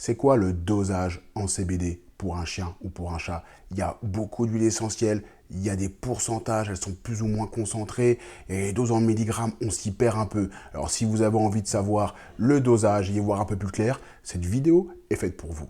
C'est quoi le dosage en CBD pour un chien ou pour un chat? Il y a beaucoup d'huiles essentielles, il y a des pourcentages, elles sont plus ou moins concentrées, et les doses en milligrammes, on s'y perd un peu. Alors si vous avez envie de savoir le dosage et y voir un peu plus clair, cette vidéo est faite pour vous.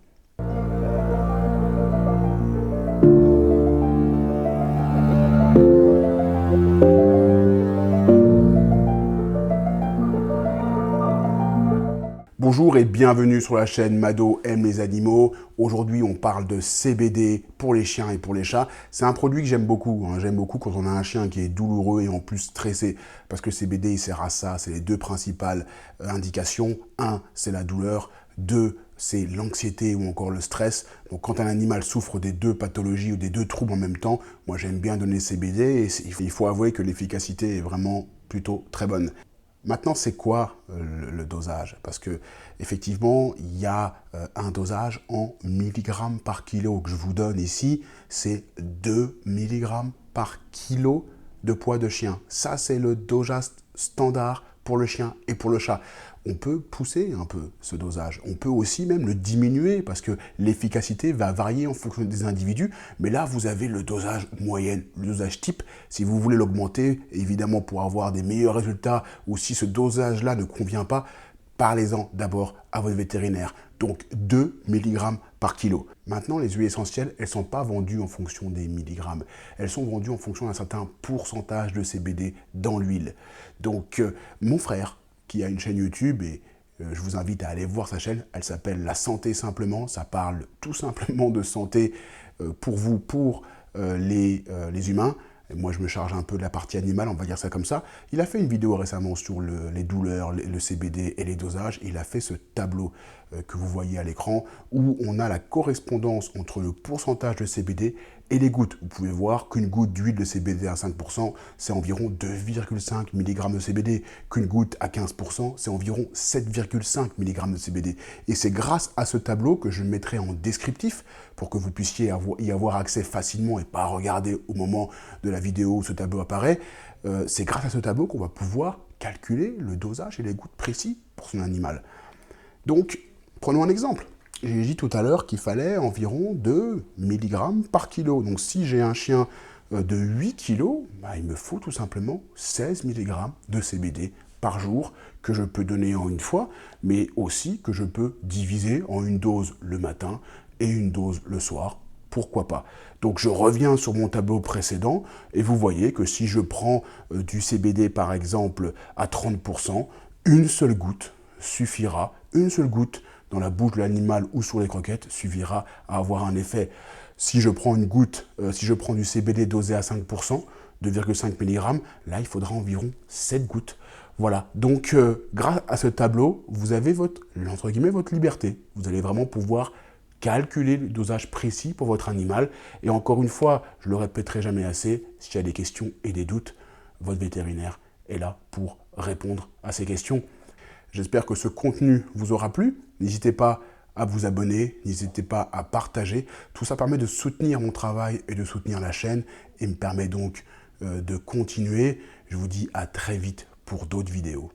Bonjour et bienvenue sur la chaîne Mado aime les animaux. Aujourd'hui, on parle de CBD pour les chiens et pour les chats. C'est un produit que j'aime beaucoup. J'aime beaucoup quand on a un chien qui est douloureux et en plus stressé. Parce que le CBD, il sert à ça. C'est les deux principales indications. Un, c'est la douleur. Deux, c'est l'anxiété ou encore le stress. Donc quand un animal souffre des deux pathologies ou des deux troubles en même temps, moi j'aime bien donner CBD et il faut avouer que l'efficacité est vraiment plutôt très bonne. Maintenant, c'est quoi le dosage? Parce que effectivement, il y a un dosage en milligrammes par kilo que je vous donne ici. C'est 2 milligrammes par kilo de poids de chien. Ça, c'est le dosage standard pour le chien et pour le chat. On peut pousser un peu ce dosage. On peut aussi même le diminuer parce que l'efficacité va varier en fonction des individus. Mais là, vous avez le dosage moyenne, le dosage type. Si vous voulez l'augmenter, évidemment pour avoir des meilleurs résultats ou si ce dosage-là ne convient pas, parlez-en d'abord à votre vétérinaire. Donc 2 mg par kilo. Maintenant, les huiles essentielles, elles ne sont pas vendues en fonction des milligrammes. Elles sont vendues en fonction d'un certain pourcentage de CBD dans l'huile. Donc, mon frère, qui a une chaîne YouTube, et je vous invite à aller voir sa chaîne, elle s'appelle La Santé Simplement. Ça parle tout simplement de santé pour vous, pour les humains. Et moi, je me charge un peu de la partie animale, on va dire ça comme ça. Il a fait une vidéo récemment sur les douleurs, le CBD et les dosages. Il a fait ce tableau que vous voyez à l'écran où on a la correspondance entre le pourcentage de CBD et les gouttes. Vous pouvez voir qu'une goutte d'huile de CBD à 5%, c'est environ 2,5 mg de CBD. Qu'une goutte à 15%, c'est environ 7,5 mg de CBD. Et c'est grâce à ce tableau que je mettrai en descriptif pour que vous puissiez y avoir accès facilement et pas regarder au moment de la vidéo où ce tableau apparaît. C'est grâce à ce tableau qu'on va pouvoir calculer le dosage et les gouttes précis pour son animal. Donc, prenons un exemple. J'ai dit tout à l'heure qu'il fallait environ 2 mg par kilo. Donc si j'ai un chien de 8 kg, il me faut tout simplement 16 mg de CBD par jour que je peux donner en une fois, mais aussi que je peux diviser en une dose le matin et une dose le soir. Pourquoi pas? Donc je reviens sur mon tableau précédent et vous voyez que si je prends du CBD par exemple à 30%, une seule goutte suffira, une seule goutte dans la bouche de l'animal ou sur les croquettes suffira à avoir un effet. Si je prends une goutte, si je prends du CBD dosé à 5%, 2,5 mg, là il faudra environ 7 gouttes. Voilà, donc grâce à ce tableau, vous avez entre guillemets, votre liberté. Vous allez vraiment pouvoir calculer le dosage précis pour votre animal. Et encore une fois, je ne le répéterai jamais assez, s'il y a des questions et des doutes, votre vétérinaire est là pour répondre à ces questions. J'espère que ce contenu vous aura plu. N'hésitez pas à vous abonner, n'hésitez pas à partager. Tout ça permet de soutenir mon travail et de soutenir la chaîne et me permet donc de continuer. Je vous dis à très vite pour d'autres vidéos.